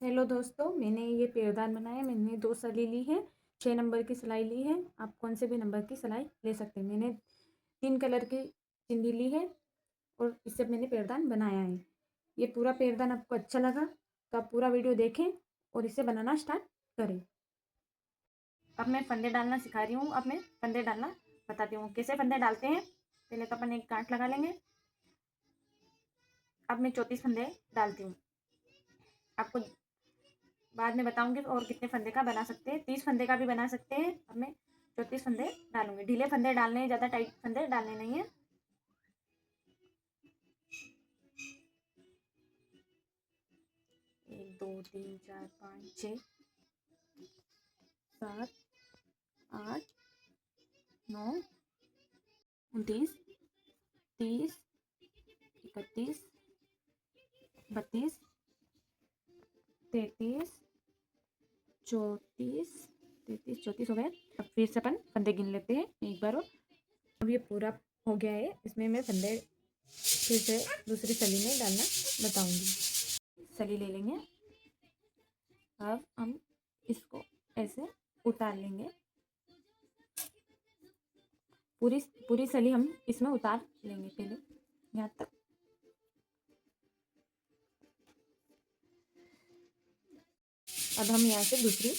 Hello दोस्तों, मैंने ये पेड़दान बनाया। मैंने 2 सली ली है, 6 नंबर की सिलाई ली है। आप कौन से भी नंबर की सिलाई ले सकते हैं। मैंने 3 कलर की चिंदी ली है और इससे मैंने पेड़दान बनाया है। ये पूरा पेड़दान आपको अच्छा लगा तो आप पूरा वीडियो देखें और इसे बनाना स्टार्ट करें। अब मैं फंदे डालना सिखा रही हूँ। अब मैं फंदे डालना बताती हूँ कैसे फंदे डालते हैं। पहले तो अपन एक गांठ लगा लेंगे। अब मैं 34 फंदे डालती हूँ। आपको बाद में बताऊंगी और कितने फंदे का बना सकते हैं। 30 फंदे का भी बना सकते हैं। अब मैं 34 फंदे डालूंगी। ढीले फंदे डालने हैं, ज़्यादा टाइट फंदे डालने नहीं है। 1 2 3 4 5 6 7 8 9 29 30 31 32 33 34 33 34 हो गए। अब फिर से अपन फंदे गिन लेते हैं एक बार और। अब ये पूरा हो गया है। इसमें मैं फंदे फिर से दूसरी सली में डालना बताऊंगी। सली ले लेंगे। अब हम इसको ऐसे उतार लेंगे। पूरी पूरी सली हम इसमें उतार लेंगे पहले यहाँ तक। अब हम यहाँ से दूसरी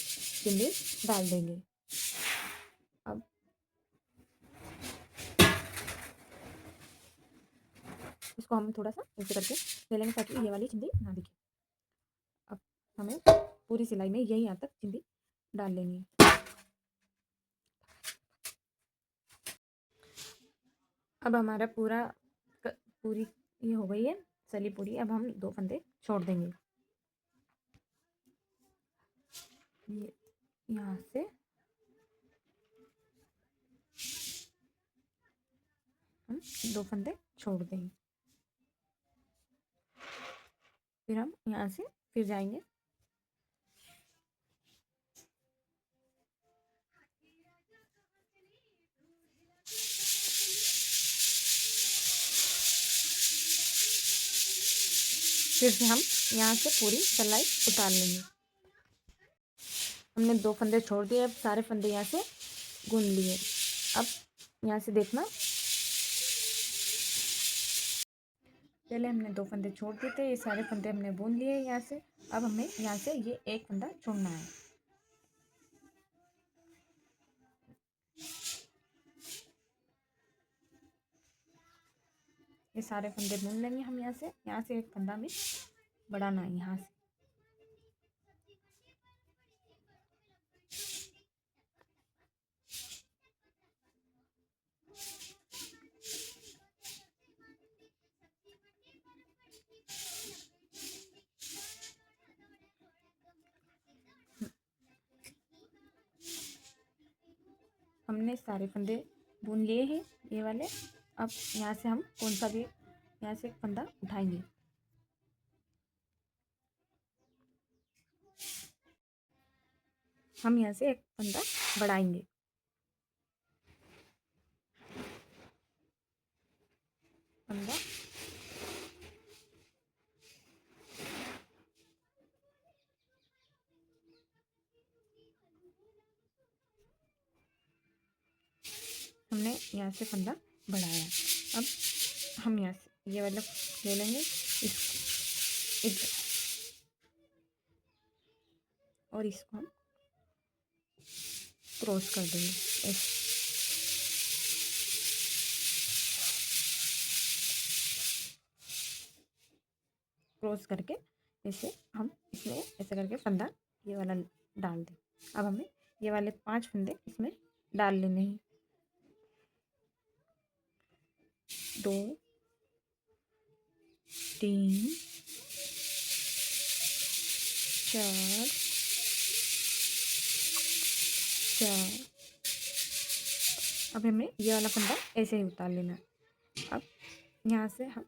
चिंदी डाल देंगे। अब इसको हम थोड़ा सा ऐसे करके ले लेंगे ताकि ये वाली चिंदी ना दिखे। अब हमें पूरी सिलाई में यही यहाँ तक चिंदी डाल लेंगे। अब हमारा पूरी ये हो गई है सली पूरी। अब हम 2 फंदे छोड़ देंगे। ये यहाँ से हम 2 फंदे छोड़ देंगे। फिर हम यहाँ से फिर जाएंगे। फिर से हम यहाँ से पूरी सिलाई उतार लेंगे। हमने 2 फंदे छोड़ दिए। अब सारे फंदे यहाँ से गुन लिए। अब यहाँ से देखना, पहले हमने 2 फंदे छोड़ दिए थे। ये सारे फंदे हमने बुन लिए यहाँ से। अब हमें यहाँ से ये एक फंदा छोड़ना है। ये सारे फंदे बुन लेंगे हम यहाँ से। यहाँ से एक फंदा में बढ़ाना है यहाँ से। हमने सारे फंदे बुन लिए हैं ये वाले। अब यहाँ से हम कौन सा भी यहाँ से एक फंदा उठाएंगे। हम यहाँ से एक फंदा बढ़ाएंगे। फंदा हमने यहाँ से फंदा बढ़ाया। अब हम यहाँ से ये वाला ले लेंगे और इसको हम क्रॉस कर देंगे ऐसे। क्रॉस करके ऐसे हम इसमें ऐसे करके फंदा ये वाला डाल दें। अब हमें ये वाले 5 फंदे इसमें डाल लेने हैं। 2 3 4 4। अब हमें ये वाला फंदा ऐसे ही उतार लेना है। अब यहाँ से हम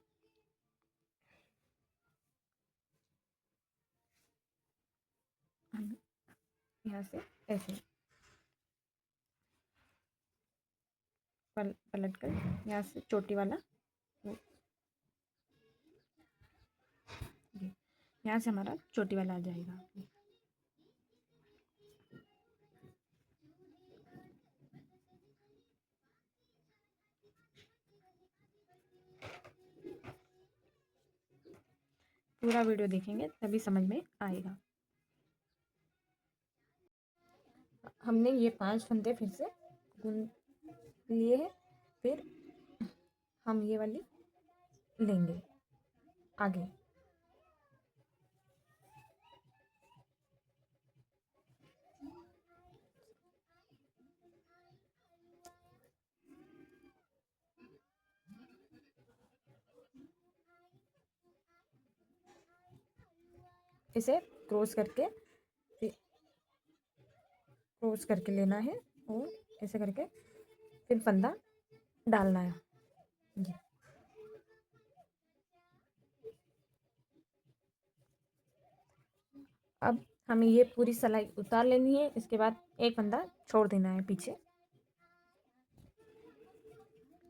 यहाँ से ऐसे पलट कर यहाँ से चोटी वाला ये यहाँ से हमारा चोटी वाला आ जाएगा। पूरा वीडियो देखेंगे तभी समझ में आएगा। हमने ये 5 फंदे फिर से बुन लिए हैं। फिर हम ये वाली लेंगे आगे। इसे क्रॉस करके लेना है और ऐसे करके फिर फंदा डालना है। जी। अब हमें ये पूरी सिलाई उतार लेनी है। इसके बाद एक फंदा छोड़ देना है पीछे,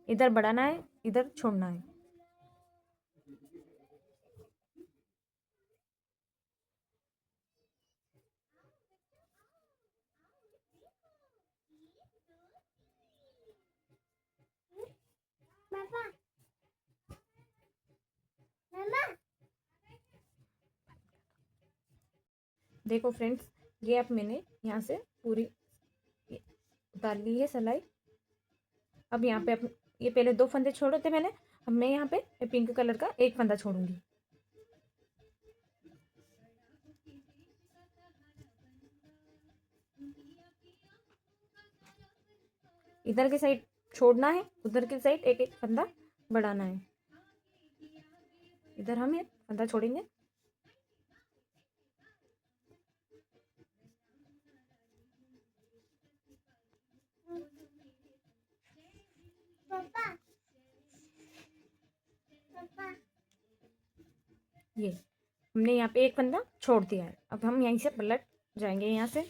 इधर बढ़ाना है, इधर छोड़ना है। देखो फ्रेंड्स, ये अब मैंने यहाँ से पूरी उतार ली है सिलाई। अब यहाँ पे ये पहले 2 फंदे छोड़े थे मैंने, अब मैं यहाँ पे पिंक कलर का एक फंदा छोड़ूंगी। इधर की साइड छोड़ना है, उधर की साइड एक एक फंदा बढ़ाना है। इधर हम एक फंदा छोड़ेंगे, ये हमने यहाँ पे एक फंदा छोड़ दिया है। अब हम यहीं से पलट जाएंगे। यहाँ से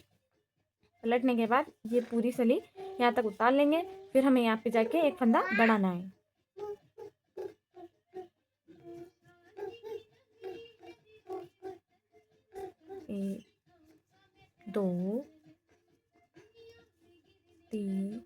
पलटने के बाद ये पूरी सली यहाँ तक उतार लेंगे। फिर हमें यहाँ पे जाके एक फंदा बढ़ाना है। एक, 2, 3,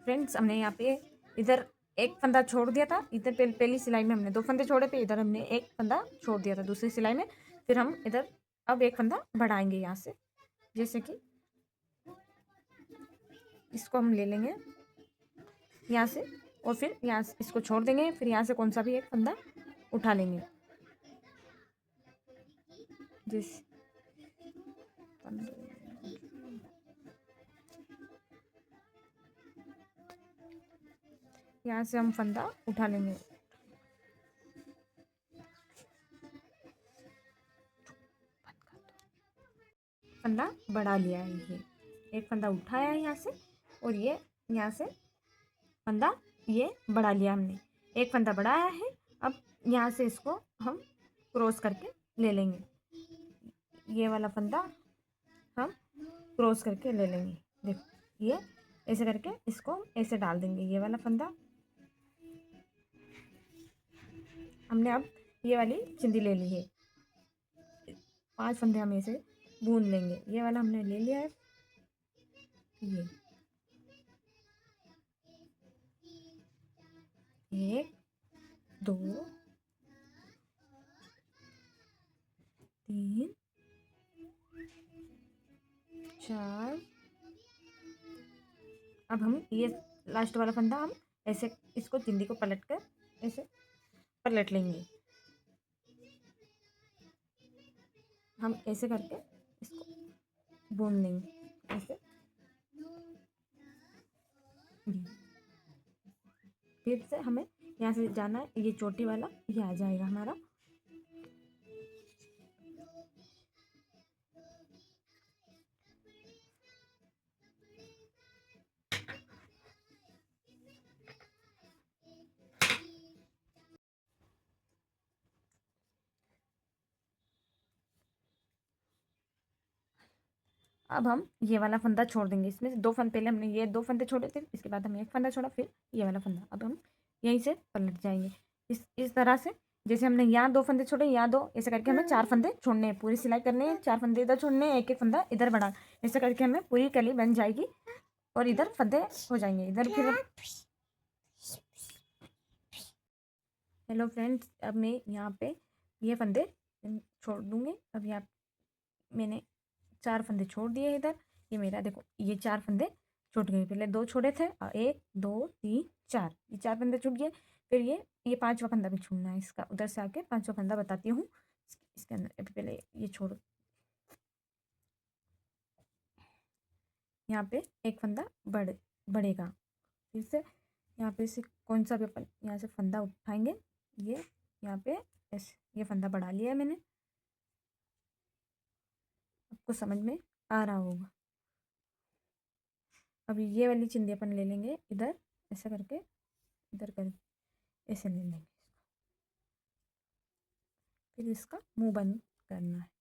फ्रेंड्स, हमने यहाँ पे इधर एक फंदा छोड़ दिया था। इधर पहली सिलाई में हमने 2 फंदे छोड़े थे, इधर हमने एक फंदा छोड़ दिया था दूसरी सिलाई में। फिर हम इधर अब एक फंदा बढ़ाएंगे यहाँ से, जैसे कि इसको हम ले लेंगे यहाँ से और फिर यहाँ से इसको छोड़ देंगे। फिर यहाँ से कौन सा भी एक फंदा उठा लेंगे। जिस यहाँ से हम फंदा उठा लेंगे। फंदा बढ़ा लिया है, ये एक फंदा उठाया है यहाँ से और ये यहाँ से फंदा ये बढ़ा लिया हमने, एक फंदा बढ़ाया है। अब यहाँ से इसको हम क्रॉस करके ले लेंगे। ये वाला फंदा हम क्रॉस करके ले लेंगे। देखो ये ऐसे करके इसको ऐसे डाल देंगे। ये वाला फंदा हमने अब ये वाली चिंदी ले ली है। 5 फंदे हम ऐसे बूंद लेंगे। ये वाला हमने ले लिया है। ये 1, 2, 3, 4। अब हम ये लास्ट वाला फंदा हम ऐसे इसको चिंदी को पलट कर ऐसे पलट लेंगे। हम ऐसे करके इसको बूंद लेंगे ऐसे। फिर से हमें यहाँ से जाना है, ये चोटी वाला ये आ जाएगा हमारा। अब हम ये वाला फंदा छोड़ देंगे। इसमें से 2 फंदे, पहले हमने ये 2 फंदे छोड़े थे, इसके बाद हमने 1 फंदा छोड़ा, फिर ये वाला फंदा। अब हम यहीं से पलट जाएंगे इस तरह से। जैसे हमने यहाँ 2 फंदे छोड़े, यहाँ 2, ऐसे करके हमें 4 फंदे छोड़ने हैं। पूरी सिलाई करनी है, 4 फंदे इधर छोड़ने हैं, एक एक फंदा इधर बढ़ा, ऐसे करके हमें पूरी कली बन जाएगी और इधर फंदे हो जाएंगे। इधर फिर हेलो फ्रेंड्स, अब मैं यहाँ पे ये फंदे छोड़ दूँगी। अब यहाँ मैंने 4 फंदे छोड़ दिए इधर। ये मेरा देखो, ये 4 फंदे छूट गए। पहले 2 छोड़े थे, 1 2 3 4, ये 4 फंदे छूट गए। फिर ये 5वां फंदा भी छोड़ना है इसका। उधर से आके 5वां फंदा बताती हूँ इसके अंदर। अभी पहले ये छोड़, यहाँ पे एक फंदा बढ़ेगा। फिर से यहाँ पे से कौन सा भी अपन यहाँ से फंदा उठाएंगे, ये यहाँ पे ऐसे ये फंदा बढ़ा लिया है मैंने। आपको समझ में आ रहा होगा। अभी ये वाली चिंदी अपन ले लेंगे इधर, ऐसा करके इधर कर, ऐसे ले लेंगे। फिर इसका मुंह बंद करना है।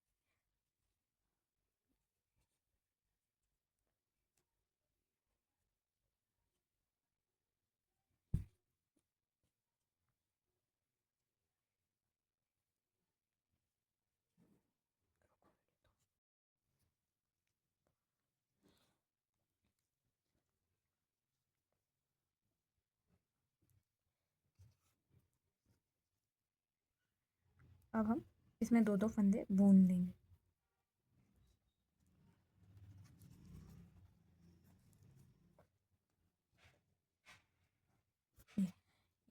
अब हम इसमें 2 फंदे बुन देंगे।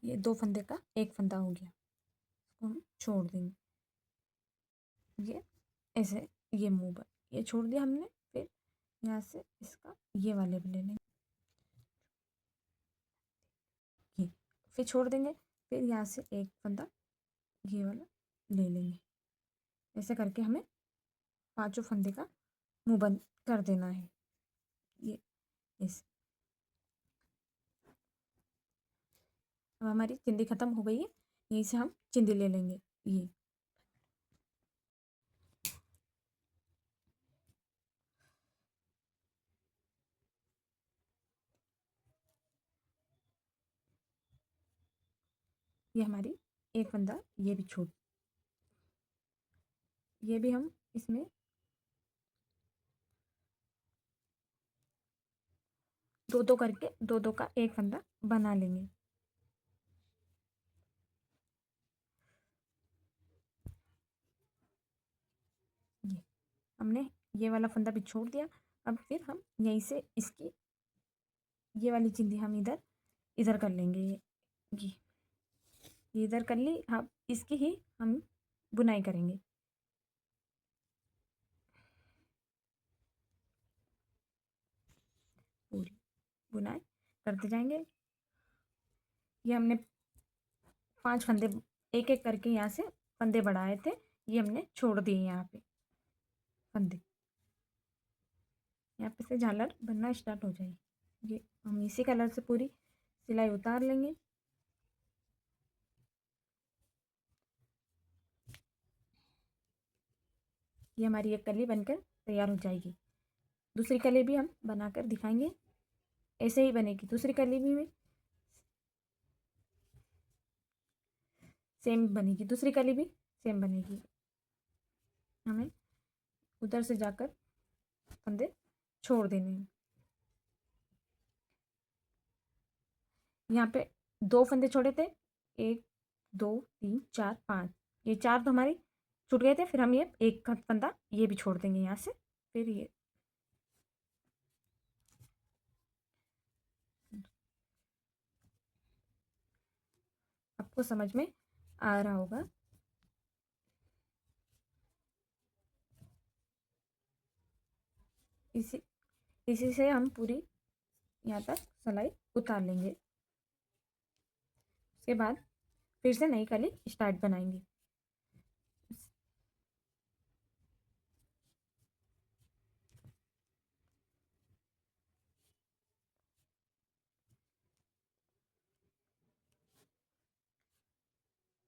ये 2 फंदे का एक फंदा हो गया, इसको हम छोड़ देंगे। ये ऐसे ये मुंह पर ये छोड़ दिया हमने। फिर यहाँ से इसका ये वाले भी ले लेंगे, ये फिर छोड़ देंगे। फिर यहाँ से एक फंदा ये वाला ले लेंगे। ऐसे करके हमें 5 फंदे का मुंह बंद कर देना है। ये ऐसे। अब हमारी चिंदी ख़त्म हो गई है, यहीं से हम चिंदी ले लेंगे। ये हमारी एक फंदा ये भी छोड़, ये भी हम इसमें 2 करके 2 का एक फंदा बना लेंगे। ये हमने ये वाला फंदा भी छोड़ दिया। अब फिर हम यहीं से इसकी ये वाली चिंदी हम इधर इधर कर लेंगे। ये इधर कर ली। हम इसकी ही हम बुनाई करेंगे। पूरी बुनाई करते जाएंगे। ये हमने 5 फंदे एक एक करके यहाँ से फंदे बढ़ाए थे, ये हमने छोड़ दिए यहाँ पे फंदे। यहाँ पे से झालर बनना स्टार्ट हो जाएगी। ये हम इसी कलर से पूरी सिलाई उतार लेंगे। ये हमारी एक कली बनकर तैयार हो जाएगी। दूसरी कली भी हम बनाकर दिखाएंगे, ऐसे ही बनेगी। दूसरी कली भी सेम बनेगी, दूसरी कली भी सेम बनेगी। हमें उधर से जाकर फंदे छोड़ देने हैं। यहाँ पे 2 फंदे छोड़े थे, 1 2 3 4 5, ये 4 तो हमारी छूट गए थे। फिर हम ये एक फंदा ये भी छोड़ देंगे यहाँ से। फिर ये आपको समझ में आ रहा होगा। इसी इसी से हम पूरी यहाँ तक सिलाई उतार लेंगे। उसके बाद फिर से नई कली स्टार्ट बनाएंगे।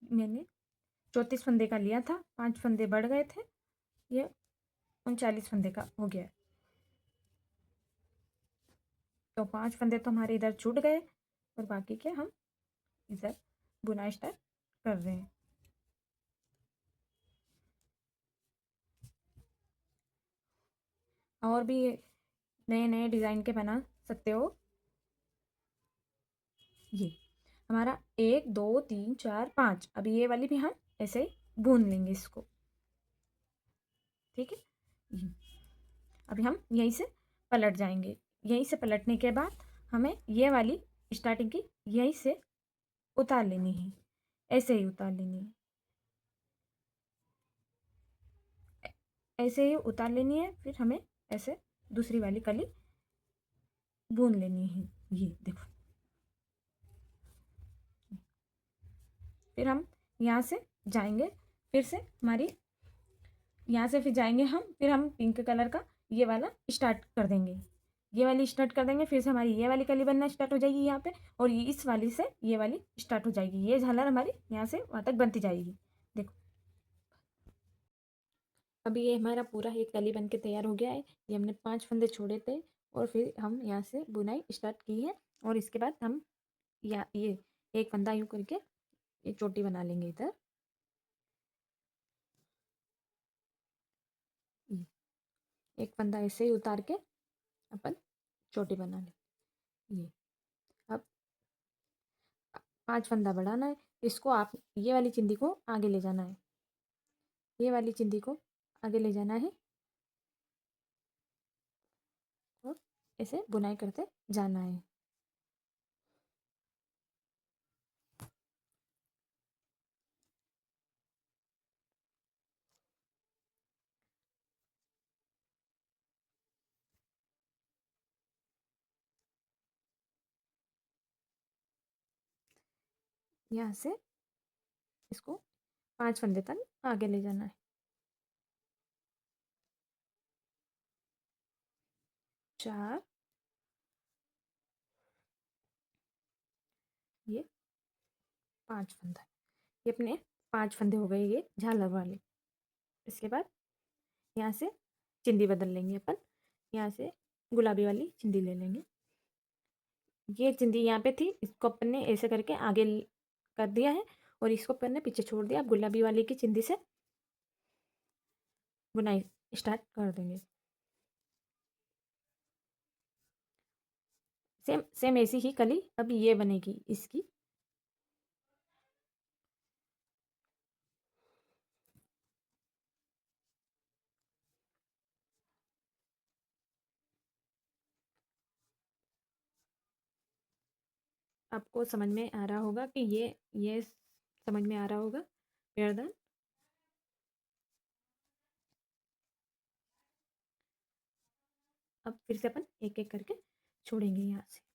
मैंने 34 फंदे का लिया था, 5 फंदे बढ़ गए थे, ये 39 फंदे का हो गया। तो 5 फंदे तो हमारे इधर छूट गए और बाकी के हम इधर बुनाई स्टार्ट कर रहे हैं। और भी नए नए डिज़ाइन के बना सकते हो। ये हमारा 1 2 3 4 5, अभी ये वाली भी हम ऐसे ही बुन लेंगे इसको। ठीक है, ये अभी हम यहीं से पलट जाएंगे। यहीं से पलटने के बाद हमें ये वाली स्टार्टिंग की यहीं से उतार लेनी है, ऐसे ही उतार लेनी है, ऐसे ही उतार लेनी है। फिर हमें ऐसे दूसरी वाली कली बुन लेनी है। ये देखो, फिर हम यहाँ से जाएंगे, फिर से हमारी यहाँ से फिर जाएंगे हम, फिर हम पिंक कलर का ये वाला स्टार्ट कर देंगे। ये वाली स्टार्ट कर देंगे, फिर से हमारी ये वाली कली बनना स्टार्ट हो जाएगी यहाँ पे, और ये इस वाली से ये वाली स्टार्ट हो जाएगी। ये झालर हमारी यहाँ से वहाँ तक बनती जाएगी। देखो, अभी ये हमारा पूरा एक कली बन के तैयार हो गया है। ये हमने 5 फंदे छोड़े थे और फिर हम यहाँ से बुनाई स्टार्ट की है। और इसके बाद हम या ये एक फंदा यूँ करके ये चोटी बना लेंगे इधर। ये एक फंदा ऐसे ही उतार के अपन चोटी बना लें। ये अब 5 फंदा बढ़ाना है। इसको आप ये वाली चिंदी को आगे ले जाना है, ये वाली चिंदी को आगे ले जाना है और ऐसे बुनाई करते जाना है। यहाँ से इसको 5 फंदे तक आगे ले जाना है। 4, ये 5 फंदा, ये अपने 5 फंदे हो गए ये झालर वाले। इसके बाद यहाँ से चिंदी बदल लेंगे अपन, यहाँ से गुलाबी वाली चिंदी ले लेंगे। ये चिंदी यहाँ पे थी, इसको अपन ने ऐसे करके आगे कर दिया है और इसको अपन ने पीछे छोड़ दिया। अब गुलाबी वाली की चिंदी से बुनाई स्टार्ट कर देंगे। सेम सेम ऐसी ही कली अब ये बनेगी इसकी। आपको समझ में आ रहा होगा कि ये समझ में आ रहा होगा पेड़दान। अब फिर से अपन एक एक करके छोड़ेंगे यहाँ से।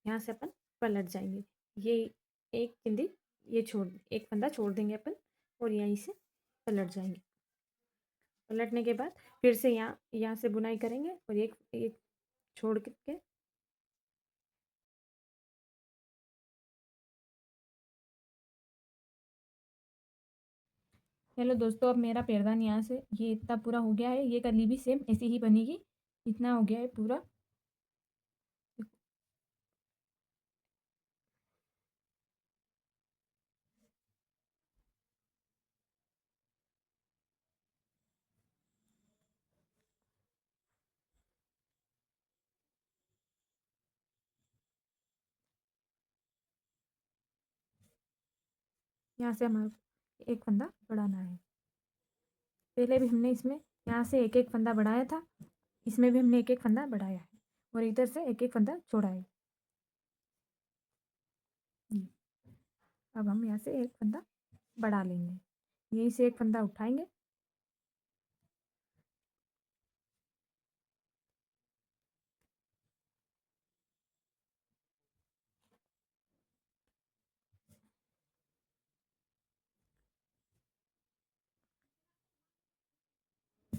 यहाँ से अपन पलट जाएंगे। ये एक चिंदी ये छोड़, एक फंदा छोड़ देंगे अपन और यहीं से पलट जाएंगे। पलटने के बाद फिर से यहाँ से बुनाई करेंगे और एक एक छोड़ के। चलो दोस्तों, अब मेरा पैरदान यहाँ से ये इतना पूरा हो गया है। ये कली भी सेम ऐसी ही बनेगी। इतना हो गया है पूरा। यहाँ से हमारा एक फंदा बढ़ाना है। पहले भी हमने इसमें यहाँ से एक एक फंदा बढ़ाया था, इसमें भी हमने एक एक फंदा बढ़ाया है और इधर से एक एक फंदा छोड़ा है। अब हम यहाँ से एक फंदा बढ़ा लेंगे, यहीं से एक फंदा उठाएंगे।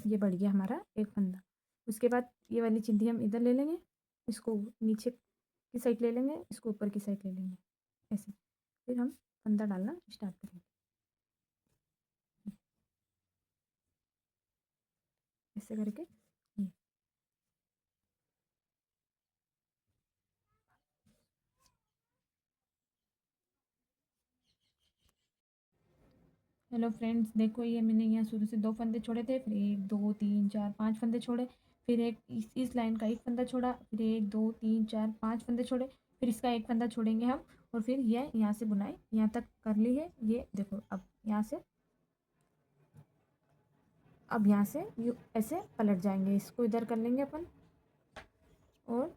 ये बढ़ गया हमारा एक फंदा। उसके बाद ये वाली चिंदी हम इधर ले लेंगे, इसको नीचे की साइड ले लेंगे, इसको ऊपर की साइड ले लेंगे ऐसे। फिर हम फंदा डालना स्टार्ट करेंगे ऐसे करके। ये हेलो फ्रेंड्स, देखो ये मैंने यहाँ शुरू से 2 फंदे छोड़े थे, फिर 1 2 3 4 5 फंदे छोड़े, फिर एक इस लाइन का एक फंदा छोड़ा, फिर 1 2 3 4 5 फंदे छोड़े, फिर इसका एक फंदा छोड़ेंगे हम, और फिर ये यहाँ से बुनाई यहाँ तक कर ली है। ये देखो, अब यहाँ से यू ऐसे पलट जाएंगे, इसको इधर कर लेंगे अपन, और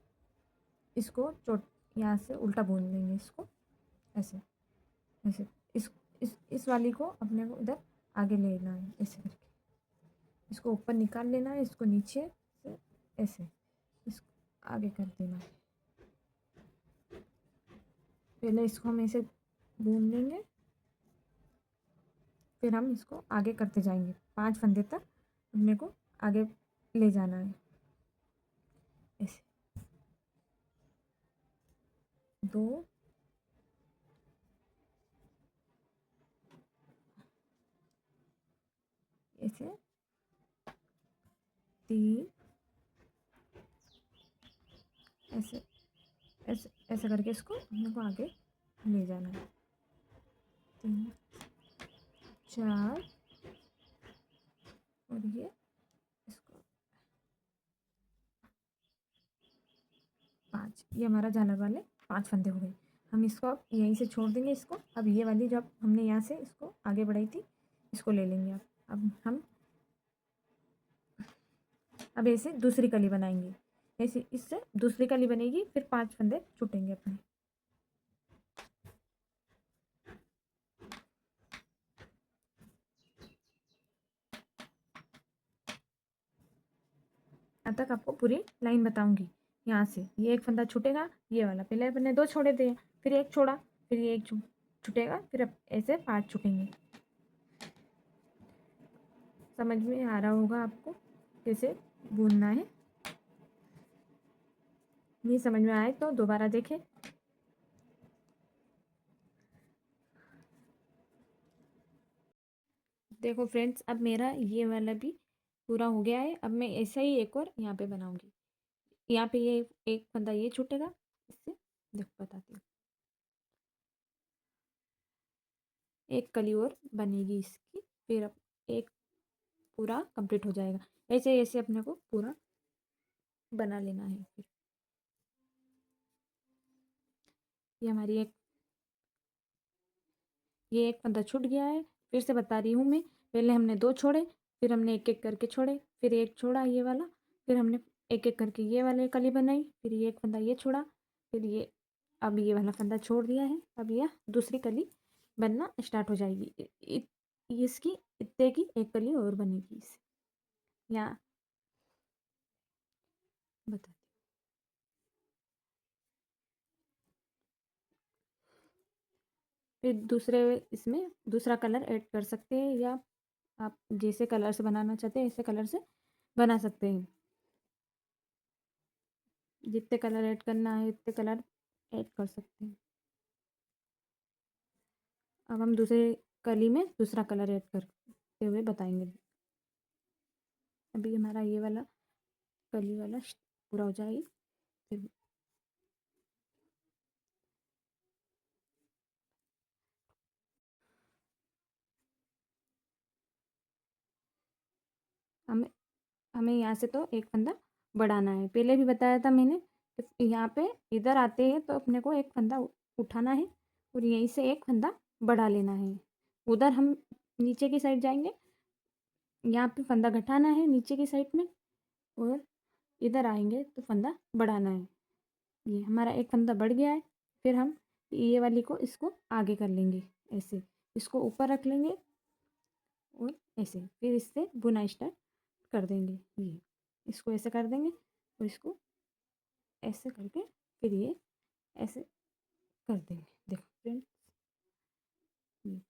इसको चोट यहाँ से उल्टा बुन लेंगे इसको ऐसे ऐसे। इस वाली को अपने को इधर आगे ले लेना है ऐसे करके, इसको ऊपर निकाल लेना है, इसको नीचे से ऐसे इसको आगे कर देना है। पहले इसको हम ऐसे बुन लेंगे, फिर हम इसको आगे करते जाएंगे 5 फंदे तक अपने को आगे ले जाना है ऐसे। 2 ऐसे, 3 ऐसे ऐसे ऐसे करके इसको अपने को आगे ले जाना है। 3 4 और ये इसको 5, ये हमारा झालर वाले 5 फंदे हो गए। हम इसको अब यहीं से छोड़ देंगे इसको। अब ये वाली जो हमने यहाँ से इसको आगे बढ़ाई थी, इसको ले लेंगे। अब हम अब ऐसे दूसरी कली बनाएंगे, ऐसे इससे दूसरी कली बनेगी, फिर 5 फंदे छूटेंगे अपने। यहाँ तक आपको पूरी लाइन बताऊंगी। यहाँ से ये एक फंदा छूटेगा, ये वाला पहले अपने 2 छोड़े थे, फिर एक छोड़ा, फिर ये एक छूटेगा, फिर अब ऐसे 5 छूटेंगे। समझ में आ रहा होगा आपको कैसे बुनना है। नहीं समझ में आए तो दोबारा देखें। देखो फ्रेंड्स, अब मेरा ये वाला भी पूरा हो गया है। अब मैं ऐसा ही एक और यहाँ पे बनाऊंगी। यहाँ पे ये एक फंदा ये छूटेगा इससे, देखो बताती हूँ। एक कली और बनेगी इसकी, फिर अब एक पूरा कंप्लीट हो जाएगा। ऐसे ऐसे अपने को पूरा बना लेना है। फिर ये हमारी ये एक फंदा छूट गया है। फिर से बता रही हूँ मैं, पहले हमने 2 छोड़े, फिर हमने एक एक करके छोड़े, फिर एक छोड़ा ये वाला, फिर हमने एक एक करके ये वाले कली बनाई, फिर ये एक फंदा ये छोड़ा, फिर ये अब ये वाला फंदा छोड़ दिया है। अब यह दूसरी कली बनना स्टार्ट हो जाएगी। इसकी इतने की एक कली और बनेगी इससे। यहाँ बता, फिर दूसरे इसमें दूसरा कलर ऐड कर सकते हैं, या आप जैसे कलर से बनाना चाहते हैं ऐसे कलर से बना सकते हैं। जितने कलर ऐड करना है उतने कलर ऐड कर सकते हैं। अब हम दूसरे कली में दूसरा कलर ऐड करते हुए बताएंगे। अभी हमारा ये वाला कली वाला पूरा हो जाएगी। फिर हमें हमें यहाँ से तो एक फंदा बढ़ाना है। पहले भी बताया था मैंने कि यहाँ पे इधर आते हैं तो अपने को एक फंदा उठाना है, और यहीं से एक फंदा बढ़ा लेना है। उधर हम नीचे की साइड जाएंगे, यहाँ पे फंदा घटाना है नीचे की साइड में, और इधर आएंगे तो फंदा बढ़ाना है। ये हमारा एक फंदा बढ़ गया है। फिर हम ये वाली को इसको आगे कर लेंगे ऐसे, इसको ऊपर रख लेंगे और ऐसे, फिर इससे बुनाई स्टार्ट कर देंगे। ये इसको ऐसे कर देंगे और इसको ऐसे करके फिर ये ऐसे कर देंगे। देखो फ्रेंड्स, ये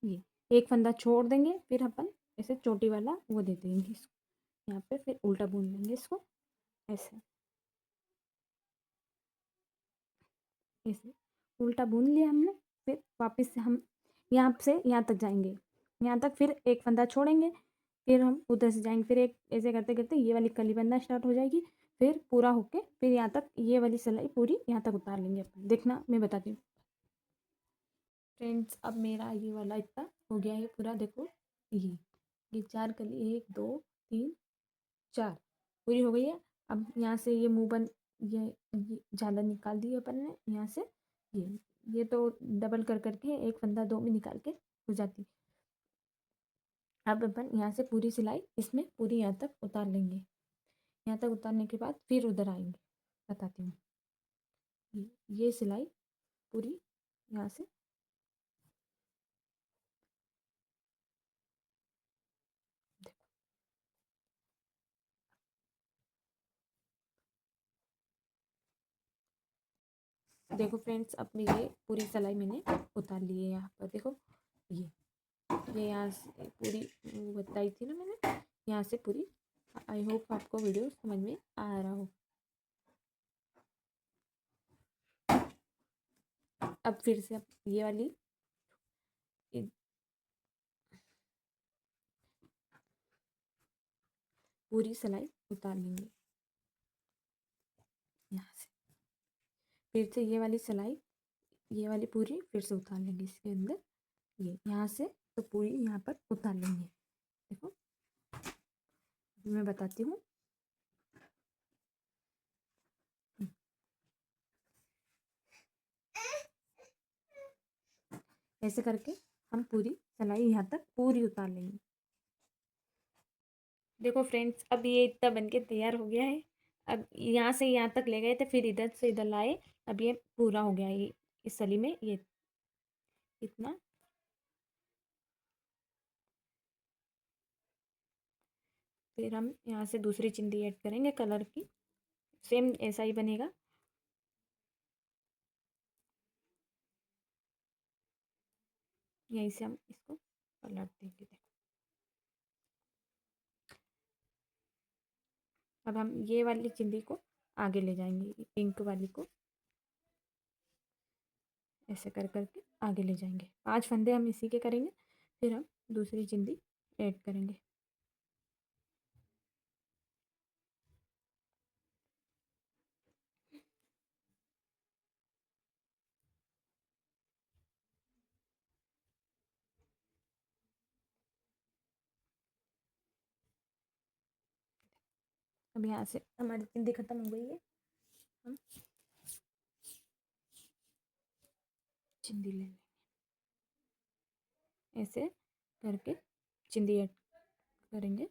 ये एक फंदा छोड़ देंगे, फिर अपन ऐसे चोटी वाला वो दे देंगे इसको यहाँ पे, फिर उल्टा बुन लेंगे इसको ऐसे ऐसे उल्टा बुन लिया हमने। फिर वापस से हम यहाँ से यहाँ तक जाएंगे, यहाँ तक फिर एक फंदा छोड़ेंगे, फिर हम उधर से जाएंगे, फिर एक ऐसे करते करते ये वाली कली बनना स्टार्ट हो जाएगी, फिर पूरा होके फिर यहाँ तक ये वाली सिलाई पूरी यहाँ तक उतार लेंगे अपन। देखना मैं बताती हूँ फ्रेंड्स। अब मेरा ये वाला इतना हो गया है पूरा, देखो ये 4 कली, 1 2 3 4 पूरी हो गई है। अब यहाँ से ये मुंह बन, ये झालर निकाल दी अपन ने यहाँ से। ये तो डबल कर करके एक फंदा 2 में निकाल के हो जाती। अब अपन यहाँ से पूरी सिलाई इसमें पूरी यहाँ तक उतार लेंगे। यहाँ तक उतारने के बाद फिर उधर आएंगे, बताती हूँ। ये सिलाई पूरी यहाँ से देखो फ्रेंड्स, अब ये पूरी सिलाई मैंने उतार ली है। यहाँ पर देखो ये यहाँ से पूरी बताई थी ना मैंने, यहाँ से पूरी। आई होप आपको वीडियो समझ में आ रहा हो। अब फिर से अब ये वाली पूरी सिलाई उतार लेंगे यहाँ से। फिर से ये वाली सिलाई, ये वाली पूरी फिर से उतार लेंगे इसके अंदर। ये यहाँ से तो पूरी यहाँ पर उतार लेंगे। देखो मैं बताती हूँ। ऐसे करके हम पूरी सिलाई यहाँ तक पूरी उतार लेंगे। देखो फ्रेंड्स, अब ये इतना बनके तैयार हो गया है। अब यहाँ से यहाँ तक ले गए थे, फिर इधर से इधर लाए। अब ये पूरा हो गया ये इस सली में ये इतना। फिर हम यहाँ से दूसरी चिंदी ऐड करेंगे कलर की, सेम ऐसा ही बनेगा। यहीं से हम इसको पलट देंगे। देखो अब हम ये वाली चिंदी को आगे ले जाएंगे, पिंक वाली को ऐसे कर करके आगे ले जाएंगे। 5 फंदे हम इसी के करेंगे, फिर हम दूसरी चिंदी ऐड करेंगे। अब यहाँ से हमारी चिंदी खत्म हो गई है। हम चिंदी ले लेंगे ऐसे करके, चिंदी ऐड करेंगे।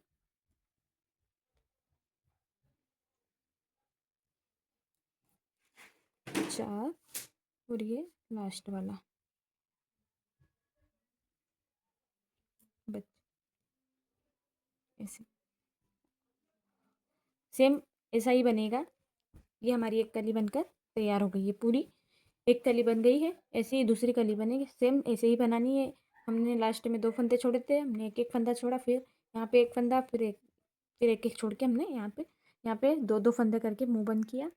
चार, और ये लास्ट वाला बच ऐसे सेम ऐसा ही बनेगा। ये हमारी एक कली बनकर तैयार हो गई है पूरी। एक कली बन गई है, ऐसे ही दूसरी कली बनेगी, सेम ऐसे ही बनानी है। हमने लास्ट में 2 फंदे छोड़े थे, हमने एक एक फंदा छोड़ा, फिर यहाँ पे एक फंदा, फिर एक एक छोड़ के हमने यहाँ पे 2 2 फंदे करके मुंह बंद किया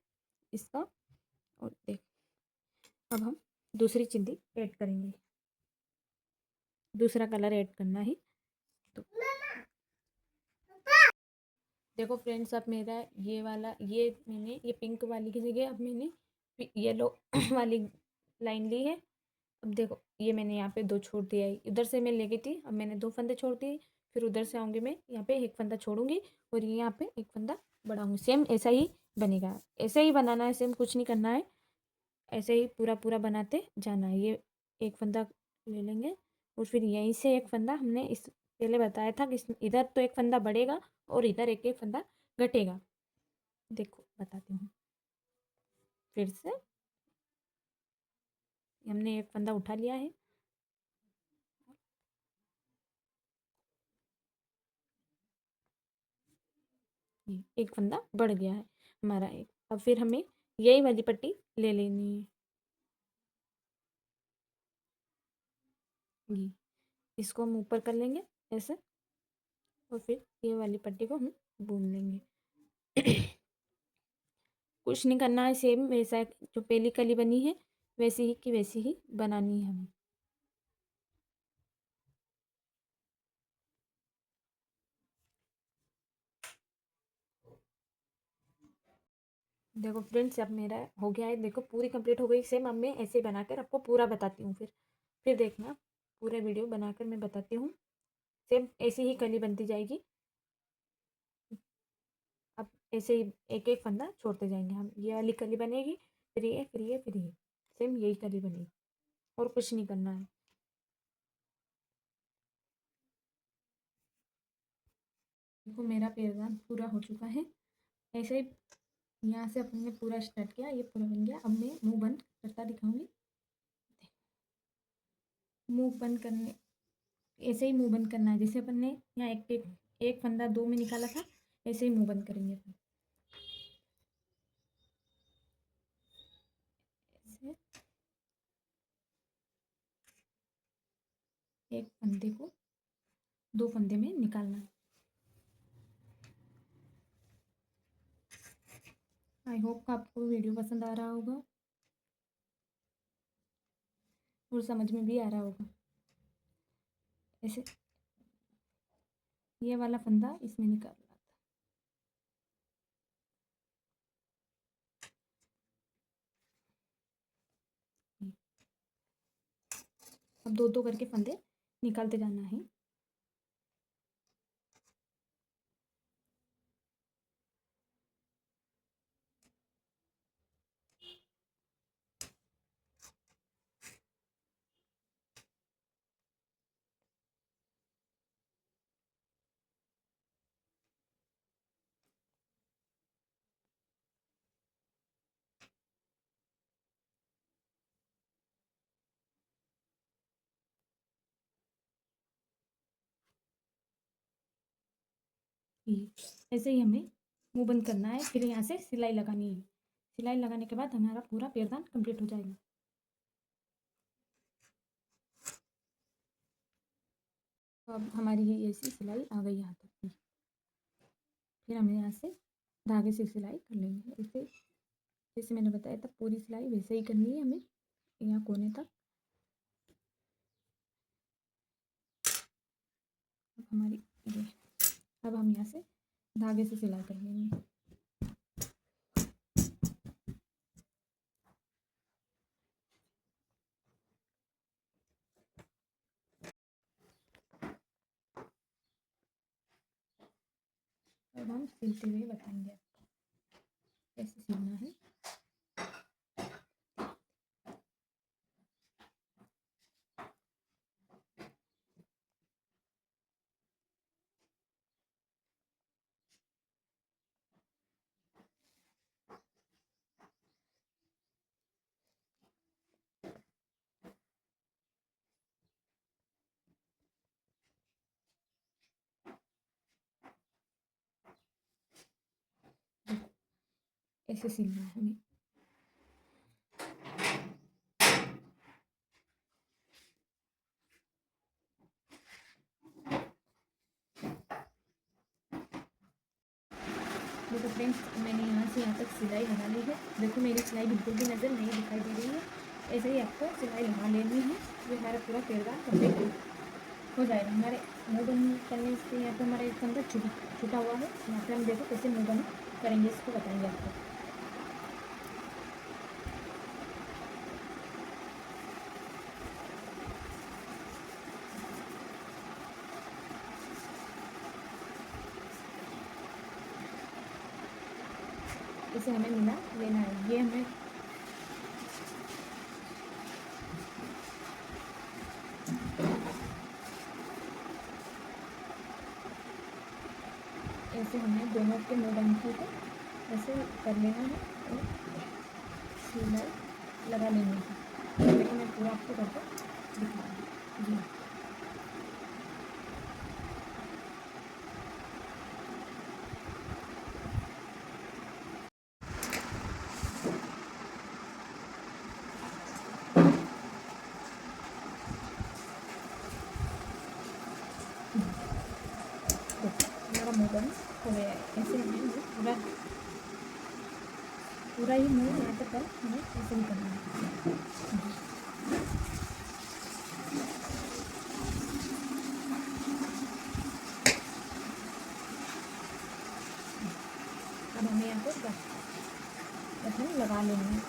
इसका। और देख अब हम दूसरी चिंदी ऐड करेंगे, दूसरा कलर ऐड करना है। तो देखो फ्रेंड्स, अब मेरा ये वाला, ये मैंने ये पिंक वाली की जगह अब मैंने येलो वाली लाइन ली है। अब देखो ये मैंने यहाँ पे 2 छोड़ दिया है, इधर से मैं ले गई थी, अब मैंने 2 फंदे छोड़ दिए। फिर उधर से आऊँगी मैं, यहाँ पे एक फंदा छोड़ूंगी और ये यहाँ पे एक फंदा बढ़ाऊंगी। सेम ऐसा ही बनेगा, ऐसे ही बनाना है, सेम कुछ नहीं करना है, ऐसे ही पूरा पूरा बनाते जाना है। ये एक फंदा ले लेंगे और फिर यहीं से एक फंदा, हमने इस पहले बताया था कि इधर तो एक फंदा बढ़ेगा और इधर एक एक फंदा घटेगा। देखो बताती हूँ फिर से। हमने एक फंदा उठा लिया है, ये एक फंदा बढ़ गया है हमारा एक। अब फिर हमें यही वाली पट्टी ले लेनी है। ये इसको हम ऊपर कर लेंगे ऐसे, और फिर ये वाली पट्टी को हम बुन लेंगे। कुछ नहीं करना है, सेम वैसा जो पहली कली बनी है वैसी ही की वैसी ही बनानी है हमें। देखो फ्रेंड्स, अब मेरा हो गया है, देखो पूरी कंप्लीट हो गई। सेम अब मैं ऐसे बनाकर आपको पूरा बताती हूँ। फिर देखना, पूरा वीडियो बनाकर मैं बताती हूँ। सेम ऐसी ही कली बनती जाएगी। अब ऐसे ही एक एक फंदा छोड़ते जाएंगे हम। ये वाली कली बनेगी, फिर ये, फिर ये, फिर ये, सेम यही कली बनेगी, और कुछ नहीं करना है। देखो मेरा पैरदान पूरा हो चुका है। ऐसे ही यहाँ से अपन ने पूरा स्टार्ट किया, ये पूरा बन गया। अब मैं मुंह बंद करता दिखाऊंगी। मुंह बंद करने, ऐसे ही मुंह बंद करना है, जैसे अपन ने यहाँ एक फंदा दो में निकाला था, ऐसे ही मुंह बंद करेंगे अपन। ऐसे एक फंदे को दो फंदे में निकालना है। आई होप आपको वीडियो पसंद आ रहा होगा और समझ में भी आ रहा होगा। ऐसे ये वाला फंदा इसमें निकालना था। अब दो दो करके फंदे निकालते जाना है। ऐसे ही हमें मुंह बंद करना है। फिर यहाँ से सिलाई लगानी है। सिलाई लगाने के बाद हमारा पूरा पैरदान कंप्लीट हो जाएगा। तो अब हमारी ये ऐसी सिलाई आ गई यहाँ तक की। फिर हमें यहाँ से धागे से सिलाई कर लेंगे। ऐसे जैसे मैंने बताया था, पूरी सिलाई वैसे ही करनी है हमें, यहाँ कोने तक। अब हमारी ये, अब हम यहाँ से धागे से सिलाई कर लेंगे। अब हम सिलते हुए बताएंगे आपको कैसे सिलना है। ऐसे सिलना है हमें। देखो फ्रेंड्स, मैंने यहाँ से यहाँ तक सिलाई लगा ली है। देखो मेरी सिलाई बिल्कुल भी नज़र नहीं दिखाई दे रही है। ऐसे ही आपको सिलाई लगा लेनी है। ये हमारा पूरा पैरदान कंप्लीट हो जाएगा। हमारे मुँह बंद करने से यहाँ पे हमारा एक फंदा छुटा हुआ है। यहाँ पे हम देखो कैसे मुँह बंद करेंगे, इसको बताएंगे आपको। इसे हमें मिला लेना है। ये हमें ऐसे हमें दोनों के मुँह बंद को ऐसे कर लेना है और सिलाई लगा लेनी है। लेकिन मैं पूरा आपको करके दिखा दूँ। जी मुँह बंद हो गया है। ऐसे हमें पूरा पूरा ही मुँह यहाँ तक हमें ऐसे ही करना है। अब हमें यहाँ पे बटन लगा लेंगे।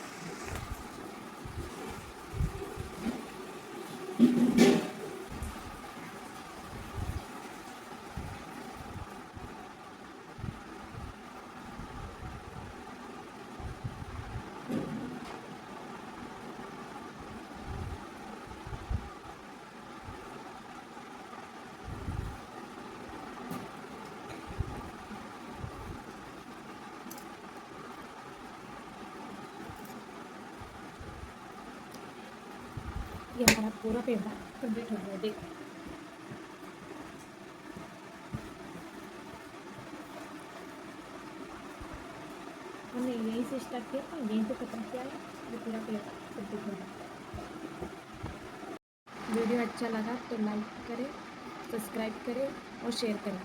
ये हमारा पूरा पेड़ा कंप्लीट हो गया। देखो हमने यहीं से स्टार्ट किया था, यहीं से खत्म किया है। ये पूरा पेड़ा कंप्लीट हो गया। वीडियो अच्छा लगा तो लाइक करें, सब्सक्राइब करें और शेयर करें।